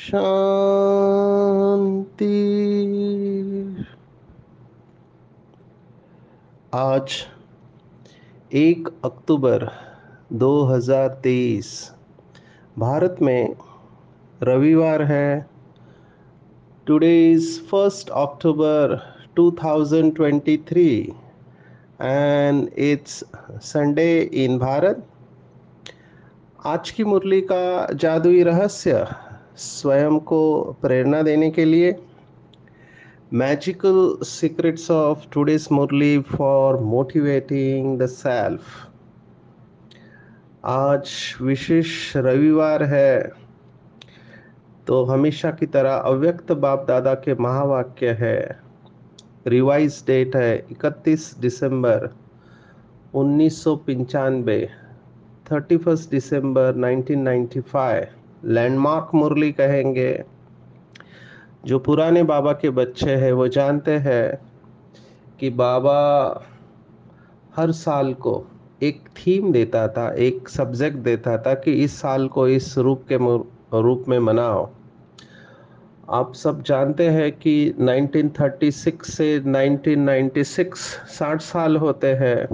शांति। आज 1 अक्टूबर 2023 भारत में रविवार है। Today is 1 October 2023 and it's Sunday in Bharat. आज की मुरली का जादुई रहस्य स्वयं को प्रेरणा देने के लिए magical secrets of today's Murli for motivating the self. आज विशेष रविवार है, तो हमेशा की तरह अव्यक्त बाप दादा के महावाक्य है। रिवाइज डेट है 31 दिसंबर 1995, 31 दिसंबर 1995। लैंडमार्क मुरली कहेंगे। जो पुराने बाबा के बच्चे हैं वो जानते हैं कि बाबा हर साल को एक थीम देता था, एक सब्जेक्ट देता था कि इस साल को इस रूप में मनाओ। आप सब जानते हैं कि 1936 से 1996 60 साल होते हैं।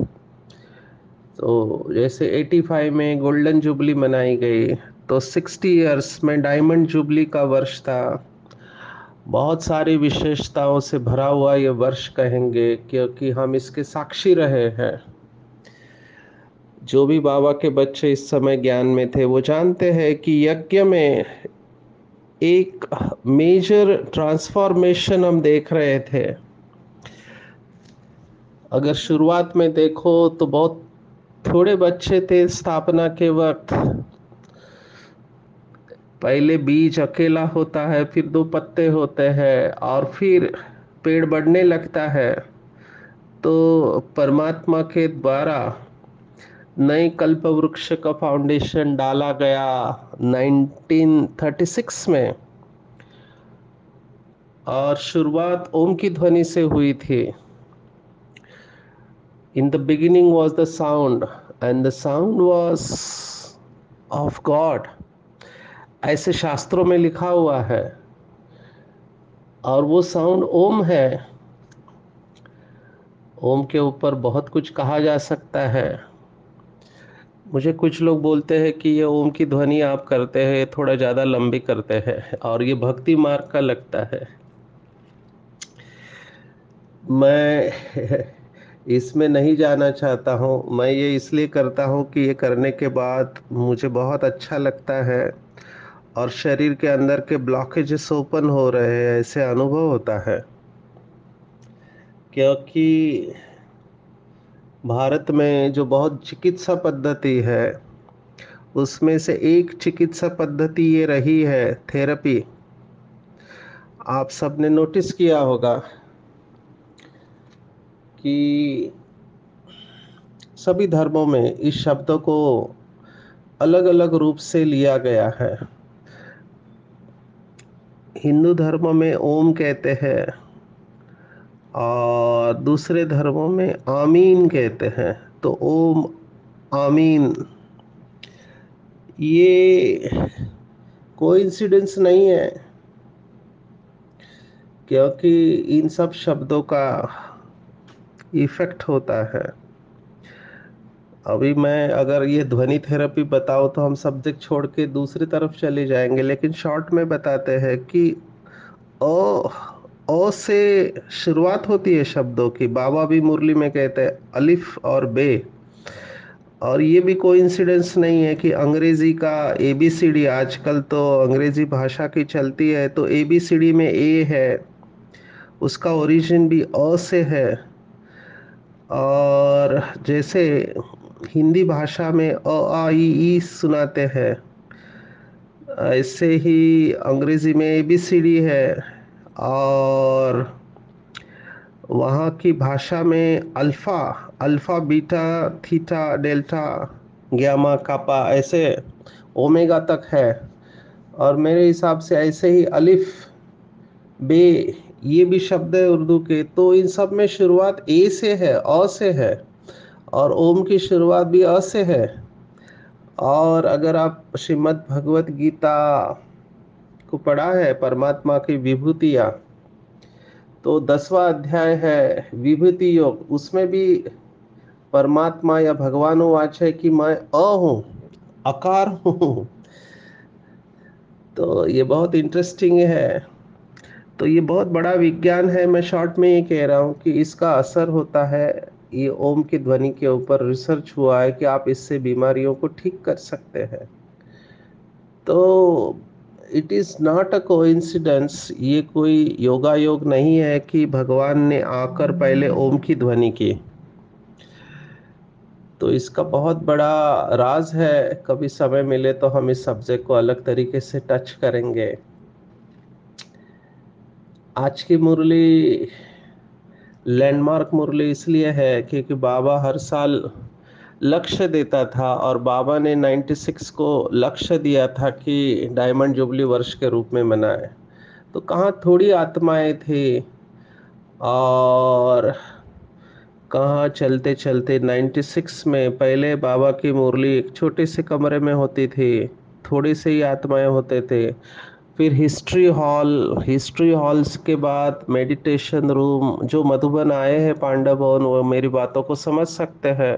तो जैसे 85 में गोल्डन जुबली मनाई गई, तो 60 इयर्स में डायमंड जुबली का वर्ष था। बहुत सारी विशेषताओं से भरा हुआ ये वर्ष कहेंगे, क्योंकि हम इसके साक्षी रहे हैं। जो भी बाबा के बच्चे इस समय ज्ञान में थे वो जानते हैं कि यज्ञ में एक मेजर ट्रांसफॉर्मेशन हम देख रहे थे। अगर शुरुआत में देखो तो बहुत थोड़े बच्चे थे स्थापना के वक्त। पहले बीज अकेला होता है, फिर 2 पत्ते होते हैं और फिर पेड़ बढ़ने लगता है। तो परमात्मा के द्वारा नए कल्प वृक्ष का फाउंडेशन डाला गया 1936 में, और शुरुआत ओम की ध्वनि से हुई थी। In the beginning was the sound and the sound was of God, ऐसे शास्त्रों में लिखा हुआ है। और वो साउंड ओम है। ओम के ऊपर बहुत कुछ कहा जा सकता है। मुझे कुछ लोग बोलते हैं कि ये ओम की ध्वनि आप करते हैं थोड़ा ज़्यादा लंबी करते हैं और ये भक्ति मार्ग का लगता है। मैं इसमें नहीं जाना चाहता हूँ। मैं ये इसलिए करता हूँ कि ये करने के बाद मुझे बहुत अच्छा लगता है और शरीर के अंदर के ब्लॉकेजेस ओपन हो रहे हैं, ऐसे अनुभव होता है। क्योंकि भारत में जो बहुत चिकित्सा पद्धति है, उसमें से एक चिकित्सा पद्धति ये रही है थेरेपी। आप सबने नोटिस किया होगा कि सभी धर्मों में इस शब्द को अलग अलग रूप से लिया गया है। हिंदू धर्म में ओम कहते हैं और दूसरे धर्मों में आमीन कहते हैं। तो ओम, आमीन, ये कोइंसिडेंस नहीं है, क्योंकि इन सब शब्दों का इफेक्ट होता है। अभी मैं अगर ये ध्वनि थेरेपी बताऊं तो हम सब्जेक्ट छोड़ के दूसरी तरफ चले जाएंगे, लेकिन शॉर्ट में बताते हैं कि ओ ओ से शुरुआत होती है शब्दों की। बाबा भी मुरली में कहते हैं अलिफ और बे। और ये भी कोइंसिडेंस नहीं है कि अंग्रेजी का एबीसीडी, आजकल तो अंग्रेजी भाषा की चलती है, तो एबीसीडी में ए है, उसका ओरिजिन भी अ से है। और जैसे हिंदी भाषा में अ आ ई ई सुनाते हैं, ऐसे ही अंग्रेजी में एबीसीडी है, और वहाँ की भाषा में alpha, alpha beta theta delta gamma kappa ऐसे ओमेगा तक है। और मेरे हिसाब से ऐसे ही अलिफ बे, ये भी शब्द है उर्दू के। तो इन सब में शुरुआत ए से है, अ से है, और ओम की शुरुआत भी अ से है। और अगर आप श्रीमद् भगवत गीता को पढ़ा है, परमात्मा की विभूतियाँ, तो 10वां अध्याय है विभूति योग, उसमें भी परमात्मा या भगवानुवाच है कि मैं अ हूँ, अकार हूँ। तो ये बहुत इंटरेस्टिंग है। तो ये बहुत बड़ा विज्ञान है। मैं शॉर्ट में ये कह रहा हूँ कि इसका असर होता है। ये ओम की ध्वनि के ऊपर रिसर्च हुआ है कि आप इससे बीमारियों को ठीक कर सकते हैं। तो it is not a coincidence, ये कोई योगा योग नहीं है कि भगवान ने आकर पहले ओम की ध्वनि की। तो इसका बहुत बड़ा राज है। कभी समय मिले तो हम इस सब्जेक्ट को अलग तरीके से टच करेंगे। आज की मुरली लैंडमार्क मुरली इसलिए है क्योंकि बाबा हर साल लक्ष्य देता था, और बाबा ने 96 को लक्ष्य दिया था कि डायमंड जुबली वर्ष के रूप में मनाए। तो कहाँ थोड़ी आत्माएं थी, और कहाँ चलते चलते 96 में पहले बाबा की मुरली एक छोटे से कमरे में होती थी, थोड़ी से ही आत्माएं होते थे। फिर हिस्ट्री हॉल्स के बाद मेडिटेशन रूम। जो मधुबन आए हैं पांडव भवन, वो मेरी बातों को समझ सकते हैं।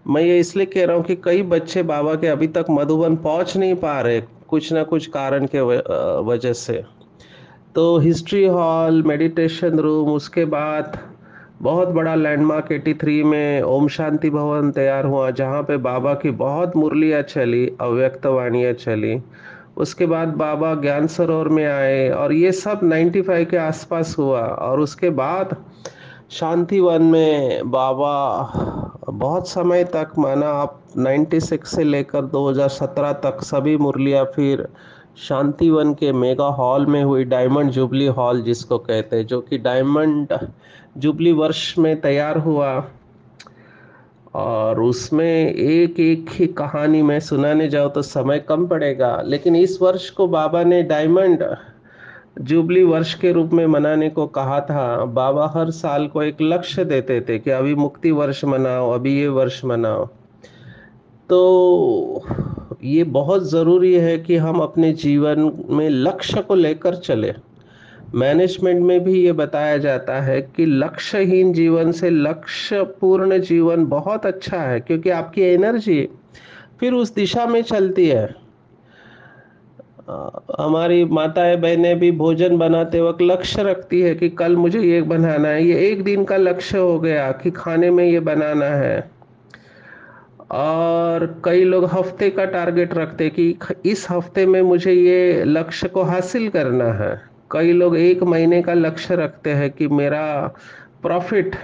मैं ये इसलिए कह रहा हूँ कि कई बच्चे बाबा के अभी तक मधुबन पहुंच नहीं पा रहे, कुछ ना कुछ कारण के वजह से। तो हिस्ट्री हॉल, मेडिटेशन रूम, उसके बाद बहुत बड़ा लैंडमार्क 83 में ओम शांति भवन तैयार हुआ, जहाँ पे बाबा की बहुत मुरलियाँ चली, अव्यक्त वाणियाँ चली। उसके बाद बाबा ज्ञान सरोवर में आए, और ये सब 95 के आसपास हुआ। और उसके बाद शांतिवन में बाबा बहुत समय तक, माना आप 96 से लेकर 2017 तक सभी मुरलियाँ फिर शांतिवन के मेगा हॉल में हुई, डायमंड जुबली हॉल जिसको कहते हैं, जो कि डायमंड जुबली वर्ष में तैयार हुआ। और उसमें एक एक ही कहानी मैं सुनाने जाऊँ तो समय कम पड़ेगा, लेकिन इस वर्ष को बाबा ने डायमंड जुबली वर्ष के रूप में मनाने को कहा था। बाबा हर साल को एक लक्ष्य देते थे कि अभी मुक्ति वर्ष मनाओ, अभी ये वर्ष मनाओ। तो ये बहुत ज़रूरी है कि हम अपने जीवन में लक्ष्य को लेकर चले। मैनेजमेंट में भी ये बताया जाता है कि लक्ष्यहीन जीवन से लक्ष्य पूर्ण जीवन बहुत अच्छा है, क्योंकि आपकी एनर्जी फिर उस दिशा में चलती है। हमारी माताएं बहनें भी भोजन बनाते वक्त लक्ष्य रखती है कि कल मुझे ये बनाना है। ये एक दिन का लक्ष्य हो गया कि खाने में ये बनाना है। और कई लोग हफ्ते का टारगेट रखते कि इस हफ्ते में मुझे ये लक्ष्य को हासिल करना है। कई लोग एक महीने का लक्ष्य रखते हैं कि मेरा प्रॉफिट,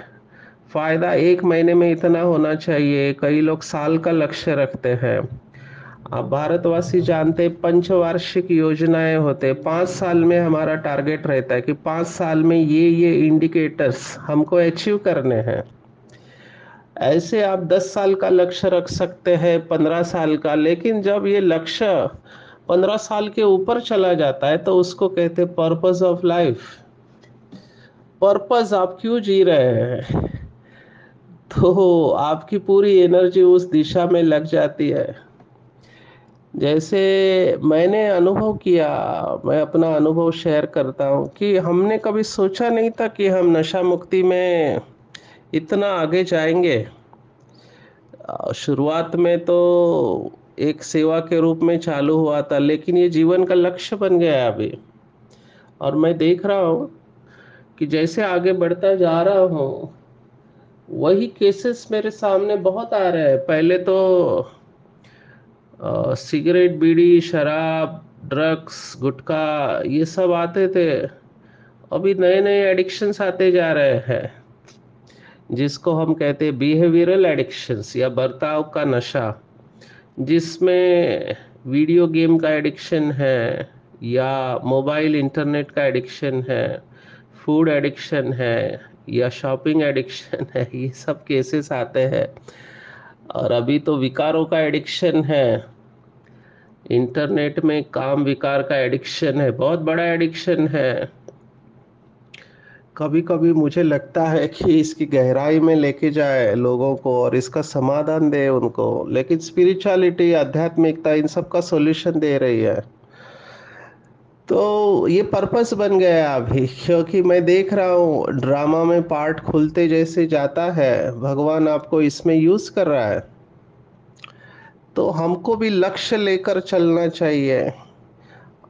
फायदा एक महीने में इतना होना चाहिए। कई लोग साल का लक्ष्य रखते हैं। आप भारतवासी जानते हैं, पंचवार्षिक योजनाएं होते, 5 साल में हमारा टारगेट रहता है कि 5 साल में ये इंडिकेटर्स हमको अचीव करने हैं। ऐसे आप 10 साल का लक्ष्य रख सकते हैं, 15 साल का। लेकिन जब ये लक्ष्य 15 साल के ऊपर चला जाता है तो उसको कहते हैं पर्पस ऑफ लाइफ। पर्पस, आप क्यों जी रहे हैं? तो आपकी पूरी एनर्जी उस दिशा में लग जाती है। जैसे मैंने अनुभव किया, मैं अपना अनुभव शेयर करता हूँ कि हमने कभी सोचा नहीं था कि हम नशा मुक्ति में इतना आगे जाएंगे। शुरुआत में तो एक सेवा के रूप में चालू हुआ था, लेकिन ये जीवन का लक्ष्य बन गया है अभी। और मैं देख रहा हूँ कि जैसे आगे बढ़ता जा रहा हूँ, वही केसेस मेरे सामने बहुत आ रहे हैं। पहले तो सिगरेट, बीड़ी, शराब, ड्रग्स, गुटखा, ये सब आते थे। अभी नए नए एडिक्शंस आते जा रहे हैं, जिसको हम कहते हैं बिहेवियरल एडिक्शंस या बर्ताव का नशा, जिसमें वीडियो गेम का एडिक्शन है, या मोबाइल इंटरनेट का एडिक्शन है, फूड एडिक्शन है, या शॉपिंग एडिक्शन है, ये सब केसेस आते हैं। और अभी तो विकारों का एडिक्शन है, इंटरनेट में काम विकार का एडिक्शन है, बहुत बड़ा एडिक्शन है। कभी कभी मुझे लगता है कि इसकी गहराई में लेके जाए लोगों को और इसका समाधान दे उनको, लेकिन स्पिरिचुअलिटी, आध्यात्मिकता इन सब का सॉल्यूशन दे रही है। तो ये पर्पस बन गया अभी, क्योंकि मैं देख रहा हूँ ड्रामा में पार्ट खुलते जैसे जाता है, भगवान आपको इसमें यूज कर रहा है। तो हमको भी लक्ष्य लेकर चलना चाहिए।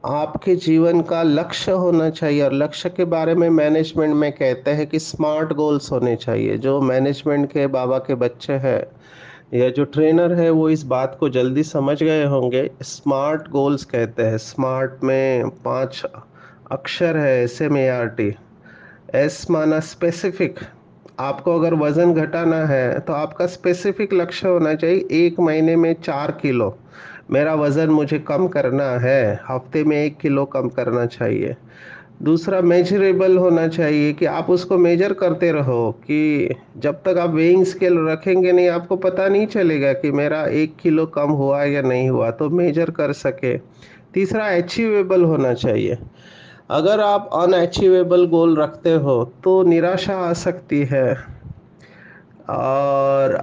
आपके जीवन का लक्ष्य होना चाहिए, और लक्ष्य के बारे में मैनेजमेंट में कहते हैं कि स्मार्ट गोल्स होने चाहिए। जो मैनेजमेंट के बाबा के बच्चे हैं या जो ट्रेनर है वो इस बात को जल्दी समझ गए होंगे। स्मार्ट गोल्स कहते हैं, स्मार्ट में 5 अक्षर है, SMART। एस माना स्पेसिफिक। आपको अगर वजन घटाना है तो आपका स्पेसिफिक लक्ष्य होना चाहिए, 1 महीने में 4 किलो मेरा वजन मुझे कम करना है, हफ्ते में 1 किलो कम करना चाहिए। दूसरा, मेजरेबल होना चाहिए कि आप उसको मेजर करते रहो, कि जब तक आप वेइंग स्केल रखेंगे नहीं आपको पता नहीं चलेगा कि मेरा 1 किलो कम हुआ या नहीं हुआ, तो मेजर कर सके। तीसरा, अचीवेबल होना चाहिए। अगर आप अनअचीवेबल गोल रखते हो तो निराशा आ सकती है, और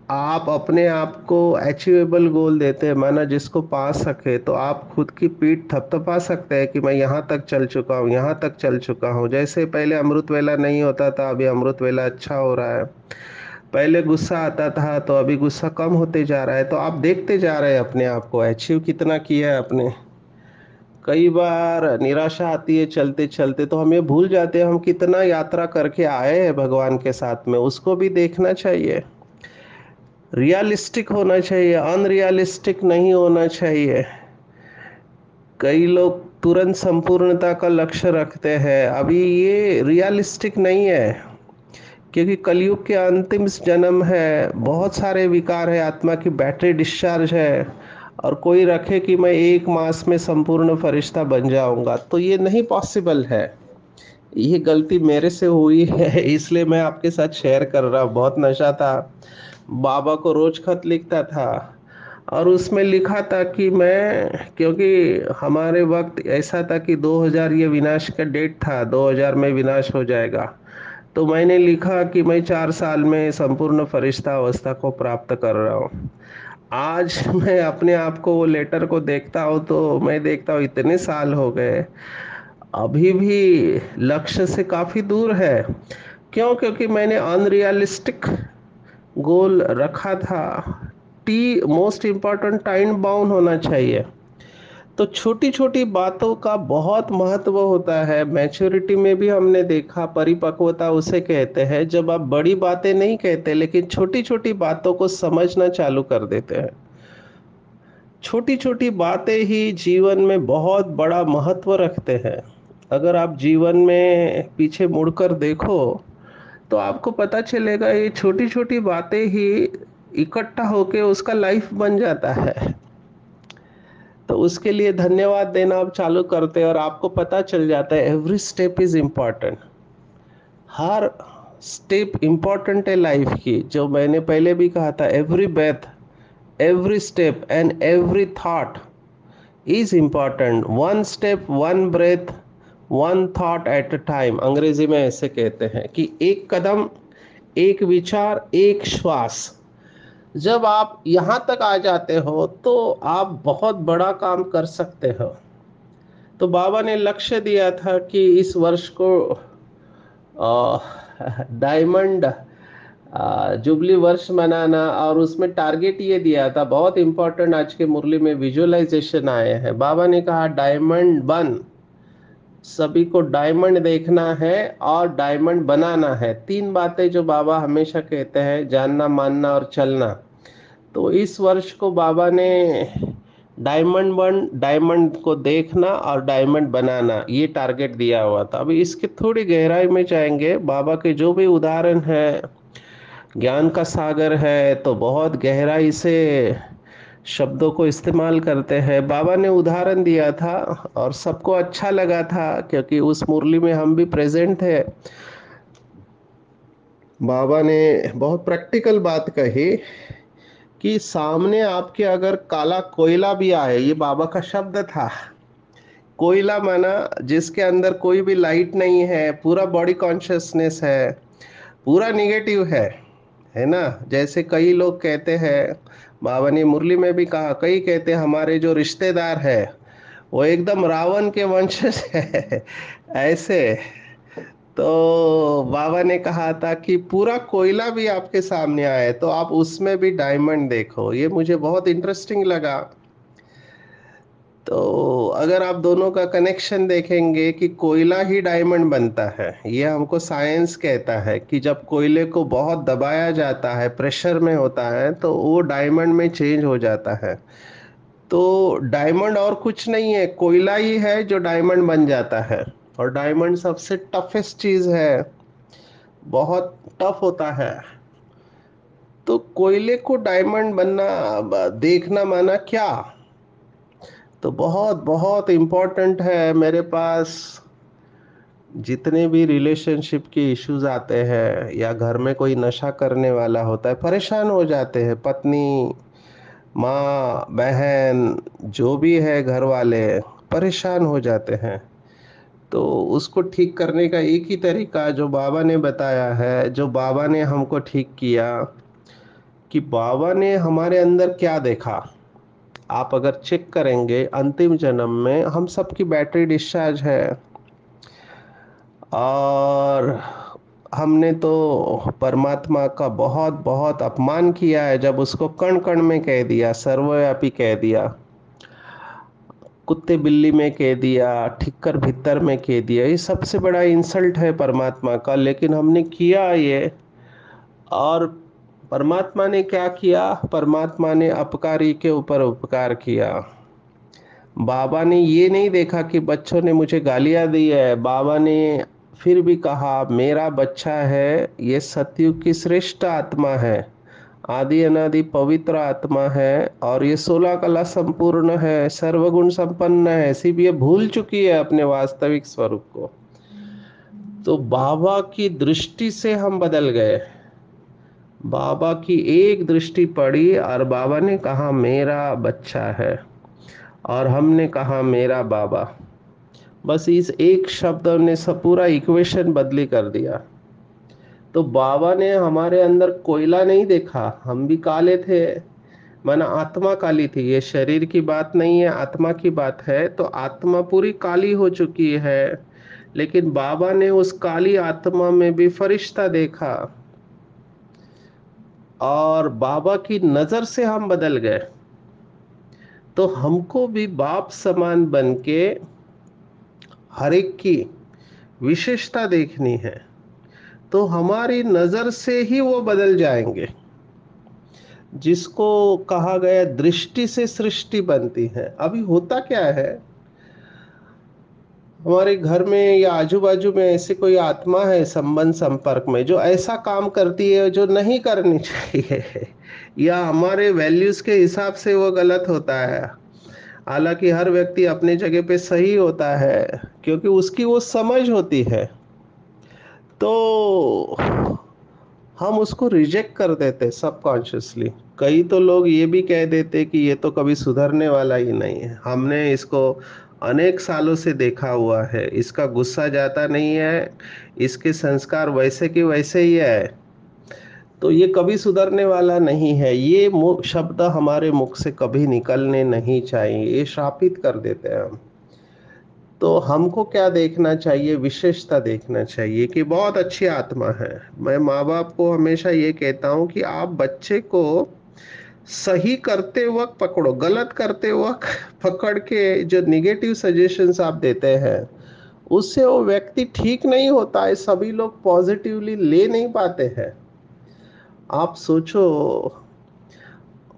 आप अपने आप को अचीवेबल गोल देते हैं, माना जिसको पा सके, तो आप खुद की पीठ थपथपा सकते हैं कि मैं यहाँ तक चल चुका हूँ, यहाँ तक चल चुका हूँ। जैसे पहले अमृत वेला नहीं होता था, अभी अमृत वेला अच्छा हो रहा है। पहले गुस्सा आता था तो अभी गुस्सा कम होते जा रहा है। तो आप देखते जा रहे हैं अपने आप को, अचीव कितना किया है आपने। कई बार निराशा आती है चलते चलते, तो हम ये भूल जाते हैं हम कितना यात्रा करके आए हैं भगवान के साथ में, उसको भी देखना चाहिए। रियलिस्टिक होना चाहिए, अनरियलिस्टिक नहीं होना चाहिए। कई लोग तुरंत संपूर्णता का लक्ष्य रखते हैं, अभी ये रियलिस्टिक नहीं है, क्योंकि कलयुग के अंतिम जन्म है, बहुत सारे विकार है, आत्मा की बैटरी डिस्चार्ज है। और कोई रखे कि मैं 1 मास में संपूर्ण फरिश्ता बन जाऊंगा, तो ये नहीं पॉसिबल है। ये गलती मेरे से हुई है, इसलिए मैं आपके साथ शेयर कर रहा हूँ। बहुत नशा था, बाबा को रोज खत लिखता था, और उसमें लिखा था कि मैं, क्योंकि हमारे वक्त ऐसा था कि 2000 ये विनाश का डेट था, 2000 में विनाश हो जाएगा। तो मैंने लिखा कि मैं 4 साल में संपूर्ण फरिश्ता अवस्था को प्राप्त कर रहा हूँ। आज मैं अपने आप को, वो लेटर को देखता हूँ तो मैं देखता हूँ इतने साल हो गए, अभी भी लक्ष्य से काफी दूर है। क्यों? क्योंकि मैंने अनरियलिस्टिक गोल रखा था। T most important, time bound होना चाहिए। तो छोटी छोटी बातों का बहुत महत्व होता है। मैच्योरिटी में भी हमने देखा, परिपक्वता उसे कहते हैं जब आप बड़ी बातें नहीं कहते लेकिन छोटी छोटी बातों को समझना चालू कर देते हैं। छोटी छोटी बातें ही जीवन में बहुत बड़ा महत्व रखते हैं। अगर आप जीवन में पीछे मुड़कर देखो तो आपको पता चलेगा ये छोटी छोटी बातें ही इकट्ठा होके उसका लाइफ बन जाता है। तो उसके लिए धन्यवाद देना आप चालू करते हैं और आपको पता चल जाता है एवरी स्टेप इज इम्पॉर्टेंट। हर स्टेप इम्पॉर्टेंट है लाइफ की। जो मैंने पहले भी कहा था, every breath, every step and every thought is important. One step, one breath, one thought at a time, अंग्रेजी में ऐसे कहते हैं कि एक कदम, एक विचार, एक श्वास। जब आप यहाँ तक आ जाते हो तो आप बहुत बड़ा काम कर सकते हो। तो बाबा ने लक्ष्य दिया था कि इस वर्ष को डायमंड जुबली वर्ष मनाना, और उसमें टारगेट ये दिया था, बहुत इंपॉर्टेंट। आज के मुरली में विजुअलाइजेशन आए हैं। बाबा ने कहा डायमंड बन, सभी को डायमंड देखना है और डायमंड बनाना है। 3 बातें जो बाबा हमेशा कहते हैं, जानना, मानना और चलना। तो इस वर्ष को बाबा ने डायमंड बन, डायमंड को देखना और डायमंड बनाना, ये टारगेट दिया हुआ था। अभी इसके थोड़ी गहराई में जाएंगे। बाबा के जो भी उदाहरण है, ज्ञान का सागर है, तो बहुत गहराई से शब्दों को इस्तेमाल करते हैं। बाबा ने उदाहरण दिया था और सबको अच्छा लगा था, क्योंकि उस मुरली में हम भी प्रेजेंट थे। बाबा ने बहुत प्रैक्टिकल बात कही कि सामने आपके अगर काला कोयला भी आए, ये बाबा का शब्द था। कोयला माना जिसके अंदर कोई भी लाइट नहीं है, पूरा बॉडी कॉन्शियसनेस है, पूरा निगेटिव है ना। जैसे कई लोग कहते हैं, बाबा ने मुरली में भी कहा, कई कहते हैं हमारे जो रिश्तेदार है वो एकदम रावण के वंशज है ऐसे। तो बाबा ने कहा था कि पूरा कोयला भी आपके सामने आए तो आप उसमें भी डायमंड देखो। ये मुझे बहुत इंटरेस्टिंग लगा। तो अगर आप दोनों का कनेक्शन देखेंगे कि कोयला ही डायमंड बनता है, ये हमको साइंस कहता है कि जब कोयले को बहुत दबाया जाता है, प्रेशर में होता है, तो वो डायमंड में चेंज हो जाता है। तो डायमंड और कुछ नहीं है, कोयला ही है जो डायमंड बन जाता है। और डायमंड सबसे टफेस्ट चीज है, बहुत टफ होता है। तो कोयले को डायमंड बनना, देखना माना क्या। तो बहुत बहुत इम्पोर्टेंट है। मेरे पास जितने भी रिलेशनशिप के इश्यूज आते हैं, या घर में कोई नशा करने वाला होता है, परेशान हो जाते हैं, पत्नी, माँ, बहन, जो भी है घर वाले परेशान हो जाते हैं। तो उसको ठीक करने का एक ही तरीका जो बाबा ने बताया है, जो बाबा ने हमको ठीक किया, कि बाबा ने हमारे अंदर क्या देखा। आप अगर चेक करेंगे अंतिम जन्म में हम सबकी बैटरी डिस्चार्ज है, और हमने तो परमात्मा का बहुत बहुत अपमान किया है जब उसको कण कण में कह दिया, सर्वव्यापी कह दिया, कुत्ते बिल्ली में कह दिया, ठिक्कर भित्तर में कह दिया। ये सबसे बड़ा इंसल्ट है परमात्मा का, लेकिन हमने किया ये। और परमात्मा ने क्या किया, परमात्मा ने अपकारी के ऊपर उपकार किया। बाबा ने ये नहीं देखा कि बच्चों ने मुझे गालियां दी है, बाबा ने फिर भी कहा मेरा बच्चा है, ये सतयुग की श्रेष्ठ आत्मा है, आदि अनादि पवित्र आत्मा है, और ये 16 कला संपूर्ण है, सर्वगुण संपन्न है, सिर्फ ये भूल चुकी है अपने वास्तविक स्वरूप को। तो बाबा की दृष्टि से हम बदल गए। बाबा की एक दृष्टि पड़ी और बाबा ने कहा मेरा बच्चा है, और हमने कहा मेरा बाबा। बस इस एक शब्द ने सब पूरा इक्वेशन बदली कर दिया। तो बाबा ने हमारे अंदर कोयला नहीं देखा, हम भी काले थे, माना आत्मा काली थी। ये शरीर की बात नहीं है, आत्मा की बात है। तो आत्मा पूरी काली हो चुकी है, लेकिन बाबा ने उस काली आत्मा में भी फरिश्ता देखा, और बाबा की नजर से हम बदल गए। तो हमको भी बाप समान बन के हर एक की विशेषता देखनी है, तो हमारी नजर से ही वो बदल जाएंगे। जिसको कहा गया दृष्टि से सृष्टि बनती है। अभी होता क्या है, हमारे घर में या आजू बाजू में ऐसे कोई आत्मा है संबंध संपर्क में, जो ऐसा काम करती है जो नहीं करनी चाहिए या हमारे वैल्यूज के हिसाब से वो गलत होता है। हालांकि हर व्यक्ति अपने जगह पे सही होता है, क्योंकि उसकी वो समझ होती है। तो हम उसको रिजेक्ट कर देते सबकॉन्शियसली। कई तो लोग ये भी कह देते कि ये तो कभी सुधरने वाला ही नहीं है, हमने इसको अनेक सालों से देखा हुआ है, इसका गुस्सा जाता नहीं है, इसके संस्कार वैसे के वैसे ही है, तो ये कभी सुधरने वाला नहीं है। ये शब्द हमारे मुख से कभी निकलने नहीं चाहिए, ये श्रापित कर देते हैं हम। तो हमको क्या देखना चाहिए, विशेषता देखना चाहिए कि बहुत अच्छी आत्मा है। मैं माँ बाप को हमेशा ये कहता हूँ कि आप बच्चे को सही करते वक्त पकड़ो, गलत करते वक्त पकड़ के जो निगेटिव सजेशंस आप देते हैं, उससे वो व्यक्ति ठीक नहीं होता है। सभी लोग पॉजिटिवली ले नहीं पाते हैं। आप सोचो,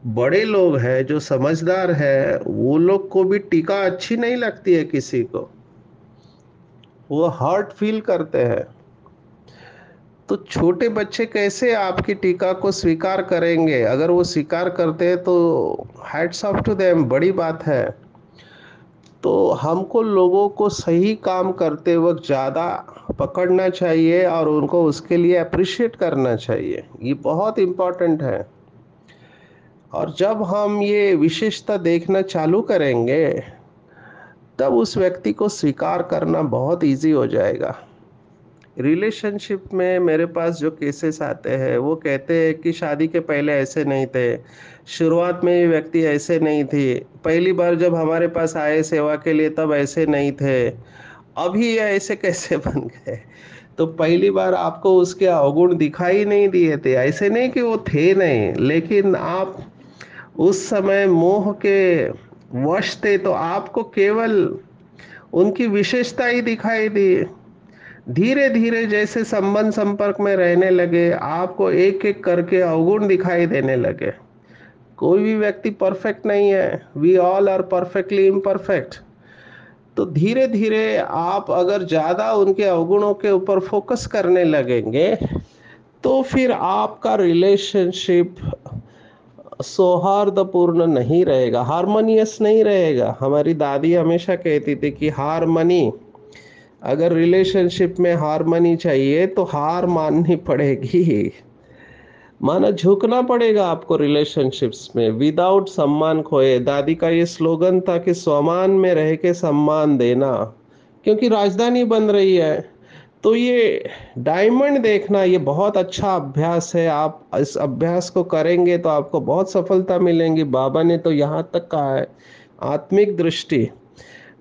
बड़े लोग हैं जो समझदार है, वो लोग को भी टीका अच्छी नहीं लगती है किसी को, वो हर्ट फील करते हैं। तो छोटे बच्चे कैसे आपकी टीका को स्वीकार करेंगे? अगर वो स्वीकार करते हैं तो हैट्स ऑफ टू देम, बड़ी बात है। तो हमको लोगों को सही काम करते वक्त ज़्यादा पकड़ना चाहिए और उनको उसके लिए अप्रिशिएट करना चाहिए। ये बहुत इम्पोर्टेंट है। और जब हम ये विशेषता देखना चालू करेंगे, तब उस व्यक्ति को स्वीकार करना बहुत इजी हो जाएगा। रिलेशनशिप में मेरे पास जो केसेस आते हैं वो कहते हैं कि शादी के पहले ऐसे नहीं थे, शुरुआत में ये व्यक्ति ऐसे नहीं थी, पहली बार जब हमारे पास आए सेवा के लिए तब ऐसे नहीं थे, अभी ये ऐसे कैसे बन गए? तो पहली बार आपको उसके अवगुण दिखाई नहीं दिए थे, ऐसे नहीं कि वो थे नहीं, लेकिन आप उस समय मोह के वश थे, तो आपको केवल उनकी विशेषता ही दिखाई दी। धीरे धीरे जैसे संबंध संपर्क में रहने लगे, आपको एक एक करके अवगुण दिखाई देने लगे। कोई भी व्यक्ति परफेक्ट नहीं है, we all are perfectly imperfect. तो धीरे धीरे आप अगर ज्यादा उनके अवगुणों के ऊपर फोकस करने लगेंगे, तो फिर आपका रिलेशनशिप सौहार्दपूर्ण नहीं रहेगा, हार्मोनियस नहीं रहेगा। हमारी दादी हमेशा कहती थी कि हारमनी, अगर रिलेशनशिप में हारमनी चाहिए तो हार माननी पड़ेगी, माना झुकना पड़ेगा आपको रिलेशनशिप्स में, विदाउट सम्मान खोए। दादी का ये स्लोगन था कि स्वमान में रह के सम्मान देना, क्योंकि राजधानी बन रही है। तो ये डायमंड देखना ये बहुत अच्छा अभ्यास है। आप इस अभ्यास को करेंगे तो आपको बहुत सफलता मिलेंगी। बाबा ने तो यहाँ तक कहा है, आत्मिक दृष्टि,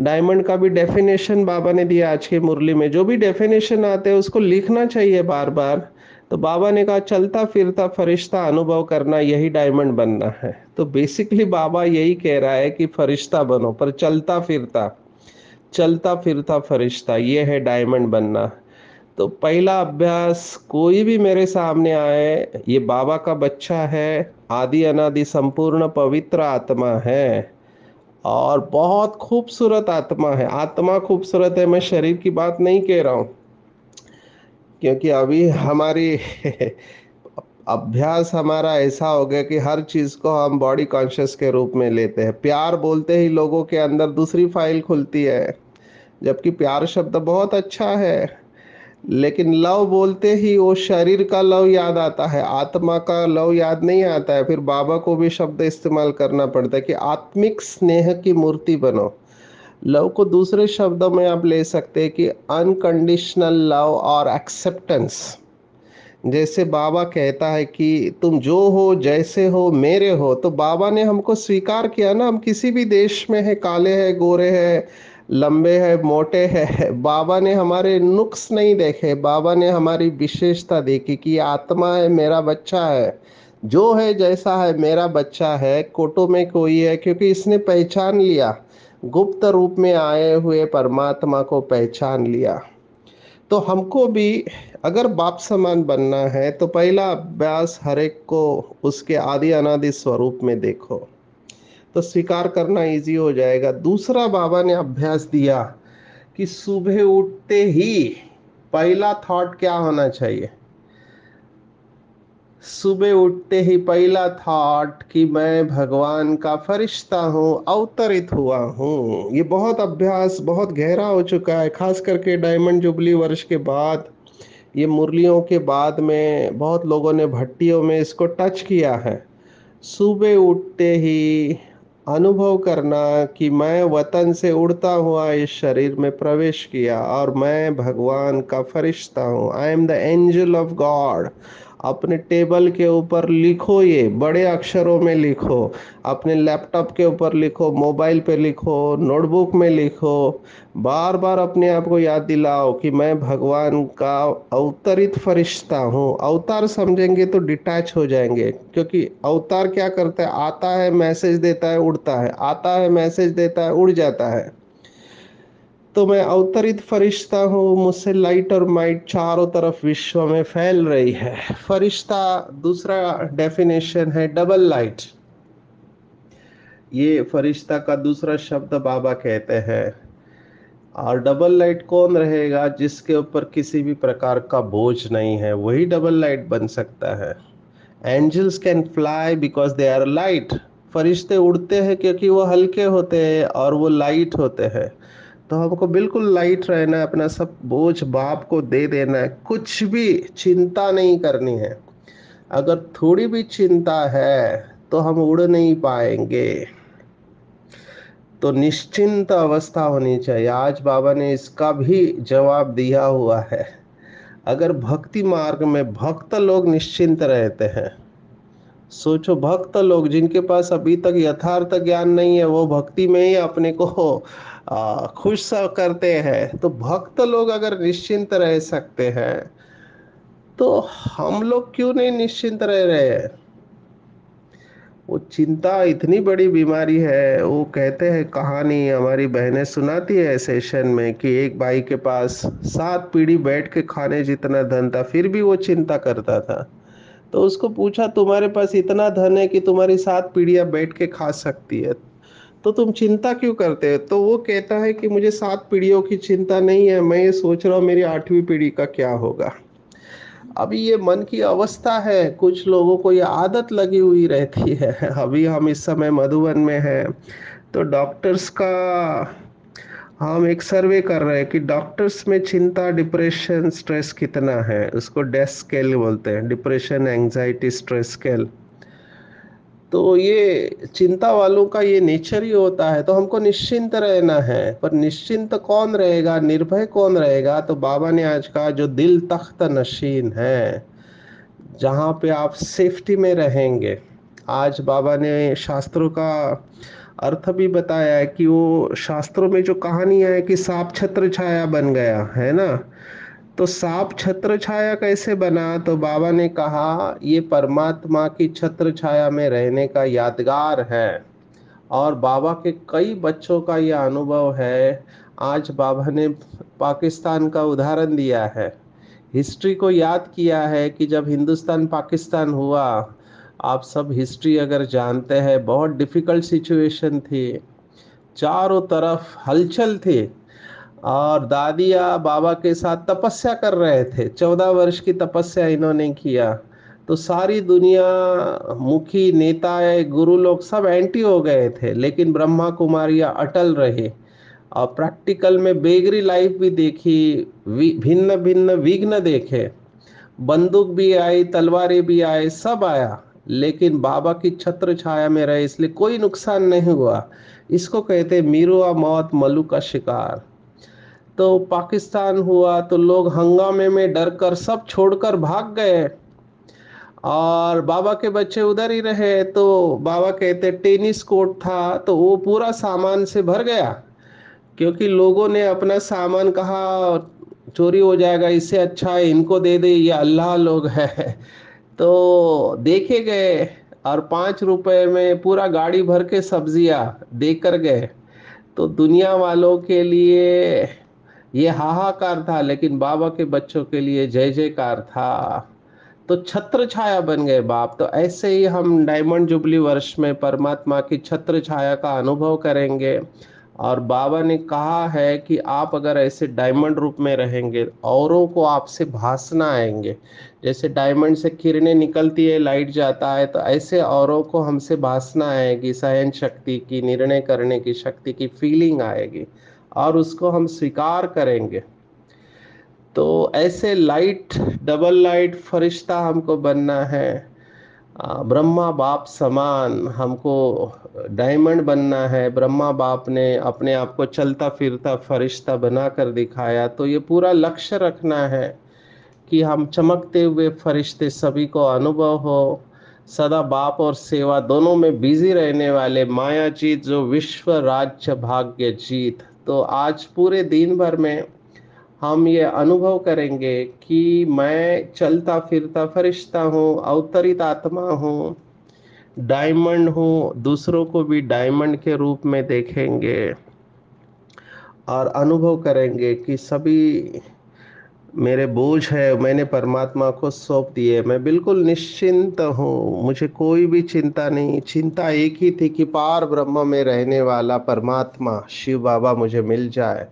डायमंड का भी डेफिनेशन बाबा ने दिया आज की मुरली में। जो भी डेफिनेशन आते हैं उसको लिखना चाहिए बार बार। तो बाबा ने कहा चलता फिरता फरिश्ता अनुभव करना, यही डायमंड बनना है। तो बेसिकली बाबा यही कह रहा है कि फरिश्ता बनो, पर चलता फिरता फरिश्ता, ये है डायमंड बनना। तो पहला अभ्यास, कोई भी मेरे सामने आए, ये बाबा का बच्चा है, आदि अनादि संपूर्ण पवित्र आत्मा है और बहुत खूबसूरत आत्मा है। आत्मा खूबसूरत है, मैं शरीर की बात नहीं कह रहा हूँ, क्योंकि अभी हमारी अभ्यास हमारा ऐसा हो गया कि हर चीज को हम बॉडी कॉन्शियस के रूप में लेते हैं। प्यार बोलते ही लोगों के अंदर दूसरी फाइल खुलती है, जबकि प्यार शब्द बहुत अच्छा है, लेकिन लव बोलते ही वो शरीर का लव याद आता है, आत्मा का लव याद नहीं आता है। फिर बाबा को भी शब्द इस्तेमाल करना पड़ता है कि आत्मिक स्नेह की मूर्ति बनो। लव को दूसरे शब्दों में आप ले सकते हैं कि अनकंडीशनल लव और एक्सेप्टेंस। जैसे बाबा कहता है कि तुम जो हो जैसे हो मेरे हो, तो बाबा ने हमको स्वीकार किया ना। हम किसी भी देश में है, काले हैं, गोरे हैं, लंबे हैं, मोटे हैं, बाबा ने हमारे नुक्स नहीं देखे, बाबा ने हमारी विशेषता देखी कि ये आत्मा है, मेरा बच्चा है, जो है जैसा है मेरा बच्चा है, कोटो में कोई है, क्योंकि इसने पहचान लिया, गुप्त रूप में आए हुए परमात्मा को पहचान लिया। तो हमको भी अगर बाप समान बनना है तो पहला अभ्यास हर एक को उसके आदि अनादि स्वरूप में देखो, तो स्वीकार करना इजी हो जाएगा। दूसरा बाबा ने अभ्यास दिया कि सुबह उठते ही पहला थॉट क्या होना चाहिए? सुबह उठते ही पहला थॉट कि मैं भगवान का फरिश्ता हूँ, अवतरित हुआ हूँ। ये बहुत अभ्यास बहुत गहरा हो चुका है, खास करके डायमंड जुबली वर्ष के बाद, ये मुरलियों के बाद में बहुत लोगों ने भट्टियों में इसको टच किया है। सुबह उठते ही अनुभव करना कि मैं वतन से उड़ता हुआ इस शरीर में प्रवेश किया और मैं भगवान का फरिश्ता हूँ, I am the angel of God. अपने टेबल के ऊपर लिखो, ये बड़े अक्षरों में लिखो, अपने लैपटॉप के ऊपर लिखो, मोबाइल पे लिखो, नोटबुक में लिखो। बार बार अपने आप को याद दिलाओ कि मैं भगवान का अवतरित फरिश्ता हूँ। अवतार समझेंगे तो डिटैच हो जाएंगे, क्योंकि अवतार क्या करता है? आता है, मैसेज देता है, उड़ता है, आता है, मैसेज देता है, उड़ जाता है। तो मैं अवतरित फरिश्ता हूँ, मुझसे लाइट और माइट चारों तरफ विश्व में फैल रही है। फरिश्ता दूसरा डेफिनेशन है डबल लाइट। ये फरिश्ता का दूसरा शब्द बाबा कहते हैं। और डबल लाइट कौन रहेगा? जिसके ऊपर किसी भी प्रकार का बोझ नहीं है, वही डबल लाइट बन सकता है। Angels can fly because they are light. फरिश्ते उड़ते हैं क्योंकि वो हल्के होते हैं और वो लाइट होते हैं। तो हमको बिल्कुल लाइट रहना है, अपना सब बोझ बाप को दे देना है, कुछ भी चिंता नहीं करनी है। अगर थोड़ी भी चिंता है तो हम उड़ नहीं पाएंगे। तो निश्चिंत अवस्था होनी चाहिए। आज बाबा ने इसका भी जवाब दिया हुआ है। अगर भक्ति मार्ग में भक्त लोग निश्चिंत रहते हैं, सोचो भक्त लोग जिनके पास अभी तक यथार्थ ज्ञान नहीं है, वो भक्ति में ही अपने को खुश करते हैं। तो भक्त लोग अगर निश्चिंत रह सकते हैं, तो हम लोग क्यों नहीं निश्चिंत रह रहे हैं? वो चिंता इतनी बड़ी बीमारी है। वो कहते हैं, कहानी हमारी बहनें सुनाती है सेशन में, कि एक भाई के पास 7 पीढ़ी बैठ के खाने जितना धन था, फिर भी वो चिंता करता था। तो उसको पूछा, तुम्हारे पास इतना धन है कि तुम्हारी 7 पीढ़ियां बैठ के खा सकती है, तो तुम चिंता क्यों करते हो? तो वो कहता है कि मुझे 7 पीढ़ियों की चिंता नहीं है, मैं ये सोच रहा हूँ मेरी 8वीं पीढ़ी का क्या होगा। अभी ये मन की अवस्था है, कुछ लोगों को ये आदत लगी हुई रहती है। अभी हम इस समय मधुबन में हैं, तो डॉक्टर्स का हम एक सर्वे कर रहे हैं कि डॉक्टर्स में चिंता, डिप्रेशन, स्ट्रेस कितना है। उसको डेस्क स्केल बोलते हैं, डिप्रेशन एंजाइटी स्ट्रेस स्केल। तो ये चिंता वालों का ये नेचर ही होता है। तो हमको निश्चिंत रहना है, पर निश्चिंत कौन रहेगा, निर्भय कौन रहेगा? तो बाबा ने आज कहा, जो दिल तख्त नशीन है, जहाँ पे आप सेफ्टी में रहेंगे। आज बाबा ने शास्त्रों का अर्थ भी बताया है, कि वो शास्त्रों में जो कहानियां है कि सांप छत्र छाया बन गया है ना। तो सांप छत्र छाया कैसे बना? तो बाबा ने कहा, ये परमात्मा की छत्र छाया में रहने का यादगार है। और बाबा के कई बच्चों का यह अनुभव है। आज बाबा ने पाकिस्तान का उदाहरण दिया है, हिस्ट्री को याद किया है कि जब हिंदुस्तान पाकिस्तान हुआ, आप सब हिस्ट्री अगर जानते हैं, बहुत डिफिकल्ट सिचुएशन थी, चारों तरफ हलचल थी। और दादिया बाबा के साथ तपस्या कर रहे थे, 14 वर्ष की तपस्या इन्होंने किया। तो सारी दुनिया, मुखी नेता, गुरु लोग सब एंटी हो गए थे, लेकिन ब्रह्मा कुमारियां अटल रहे। और प्रैक्टिकल में बेगरी लाइफ भी देखी, भिन्न भिन्न विघ्न देखे, बंदूक भी आई, तलवारें भी आए, सब आया, लेकिन बाबा की छत्र छाया में रहे, इसलिए कोई नुकसान नहीं हुआ। इसको कहते मीरुआ मौत मलू का शिकार। तो पाकिस्तान हुआ तो लोग हंगामे में डर कर सब छोड़कर भाग गए, और बाबा के बच्चे उधर ही रहे। तो बाबा कहते टेनिस कोर्ट था, तो वो पूरा सामान से भर गया, क्योंकि लोगों ने अपना सामान कहा चोरी हो जाएगा, इससे अच्छा है इनको दे दे, ये अल्लाह लोग है। तो देखे गए, और 5 रुपए में पूरा गाड़ी भर के सब्जियां देकर गए। तो दुनिया वालों के लिए ये हाहाकार था, लेकिन बाबा के बच्चों के लिए जय जयकार था। तो छत्र छाया बन गए बाप। तो ऐसे ही हम डायमंड जुबली वर्ष में परमात्मा की छत्र छाया का अनुभव करेंगे। और बाबा ने कहा है कि आप अगर ऐसे डायमंड रूप में रहेंगे, औरों को आपसे भासना आएंगे। जैसे डायमंड से किरणें निकलती है, लाइट जाता है, तो ऐसे औरों को हमसे भासना आएगी, सहन शक्ति की, निर्णय करने की शक्ति की फीलिंग आएगी, और उसको हम स्वीकार करेंगे। तो ऐसे लाइट, डबल लाइट फरिश्ता हमको बनना है। ब्रह्मा बाप समान हमको डायमंड बनना है। ब्रह्मा बाप ने अपने आप को चलता फिरता फरिश्ता बना कर दिखाया, तो ये पूरा लक्ष्य रखना है कि हम चमकते हुए फरिश्ते सभी को अनुभव हो। सदा बाप और सेवा दोनों में बिजी रहने वाले माया जीत, जो विश्व राज्य भाग्य जीत। तो आज पूरे दिन भर में हम ये अनुभव करेंगे कि मैं चलता फिरता फरिश्ता हूँ, अवतरित आत्मा हूँ, डायमंड हूँ। दूसरों को भी डायमंड के रूप में देखेंगे, और अनुभव करेंगे कि सभी मेरे बोझ है, मैंने परमात्मा को सौंप दिए, मैं बिल्कुल निश्चिंत हूँ, मुझे कोई भी चिंता नहीं। चिंता एक ही थी कि पार ब्रह्म में रहने वाला परमात्मा शिव बाबा मुझे मिल जाए।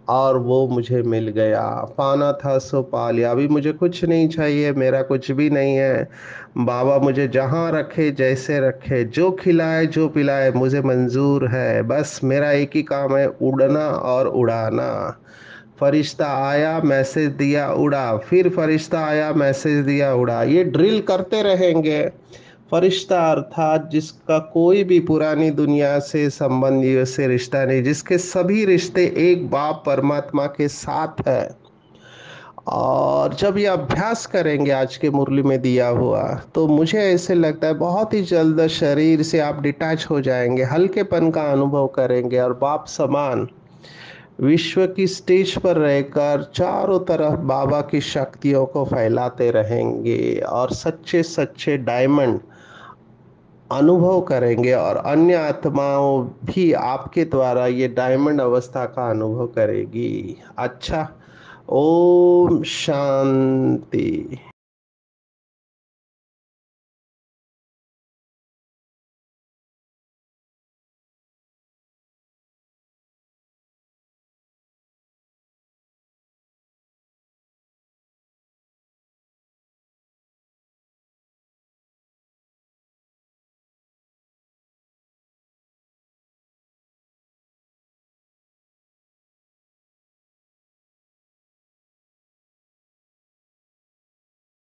और वो मुझे मिल गया। पाना था सो पा लिया। अभी मुझे कुछ नहीं चाहिए, मेरा कुछ भी नहीं है। बाबा मुझे जहाँ रखे, जैसे रखे, जो खिलाए जो पिलाए मुझे मंजूर है। बस मेरा एक ही काम है, उड़ना और उड़ाना। फरिश्ता आया, मैसेज दिया, उड़ा, फिर फरिश्ता आया, मैसेज दिया, उड़ा। ये ड्रिल करते रहेंगे। फरिश्ता अर्थात जिसका कोई भी पुरानी दुनिया से संबंधियों से रिश्ता नहीं, जिसके सभी रिश्ते एक बाप परमात्मा के साथ है। और जब ये अभ्यास करेंगे आज के मुरली में दिया हुआ, तो मुझे ऐसे लगता है बहुत ही जल्द शरीर से आप डिटैच हो जाएंगे, हल्केपन का अनुभव करेंगे और बाप समान विश्व की स्टेज पर रहकर चारों तरफ बाबा की शक्तियों को फैलाते रहेंगे और सच्चे सच्चे डायमंड अनुभव करेंगे, और अन्य आत्माओं भी आपके द्वारा ये डायमंड अवस्था का अनुभव करेगी। अच्छा, ओम शांति।